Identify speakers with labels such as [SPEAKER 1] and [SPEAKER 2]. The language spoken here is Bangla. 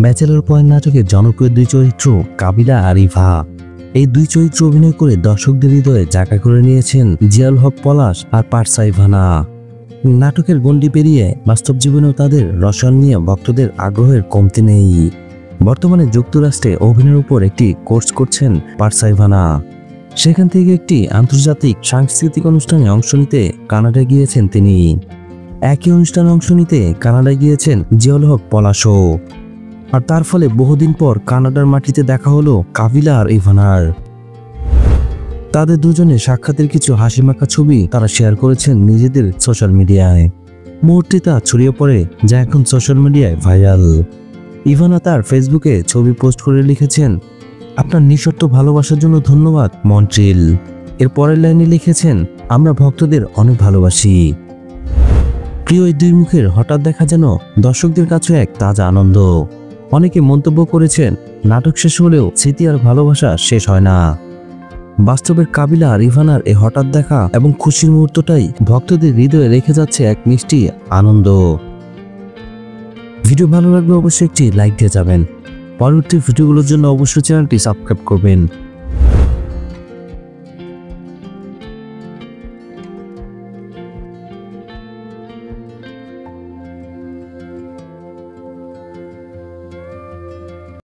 [SPEAKER 1] ব্যাচেলর পয়েন্ট নাটকের জনপ্রিয় দুই চরিত্র কাবিলা আর ইভা। এই দুই চরিত্র অভিনয় করে দর্শকদের হৃদয়ে জায়গা করে নিয়েছেন জিয়াউল হক পলাশ আর পারসা ইভানা। নাটকের গণ্ডি পেরিয়ে বাস্তব জীবনেও তাদের রসায়ন নিয়ে ভক্তদের আগ্রহের কমতি নেই। বর্তমানে যুক্তরাষ্ট্রে অভিনয়ের উপর একটি কোর্স করছেন পারসা ইভানা। সেখান থেকে একটি আন্তর্জাতিক সাংস্কৃতিক অনুষ্ঠানে অংশ নিতে কানাডায় গিয়েছেন তিনি। একই অনুষ্ঠানে অংশ নিতে কানাডায় গিয়েছেন জিয়াউল হক পলাশও। আর তার ফলে বহুদিন পর কানাডার মাটিতে দেখা হলো কাবিলা আর ইভানার। তাদের দুজনের সাক্ষাতের কিছু হাসিমাখা ছবি তারা শেয়ার করেছেন নিজেদের সোশ্যাল মিডিয়ায়। মুহূর্তে তা ছড়িয়ে পড়ে যা এখন সোশ্যাল মিডিয়ায় ভাইরাল। ইভানা তার ফেসবুকে ছবি পোস্ট করে লিখেছেন, আপনার নিঃশর্ত ভালোবাসার জন্য ধন্যবাদ মন্ট্রিল। এর পরের লাইনে লিখেছেন, আমরা ভক্তদের অনেক ভালোবাসি। প্রিয় এই দুই মুখের হঠাৎ দেখা যেন দর্শকদের কাছে এক তাজা আনন্দ। অনেকে মন্তব্য করেছেন, নাটক শেষ হলেও স্মৃতি আর ভালোবাসা শেষ হয় না। বাস্তবের কাবিলা আর ইভানার এই হঠাৎ দেখা এবং খুশির মুহূর্তটাই ভক্তদের হৃদয়ে রেখে যাচ্ছে এক মিষ্টি আনন্দ। ভিডিও ভালো লাগলে অবশ্যই একটি লাইক দিয়ে যাবেন। পরবর্তী ভিডিওগুলোর জন্য অবশ্যই চ্যানেলটি সাবস্ক্রাইব করবেন।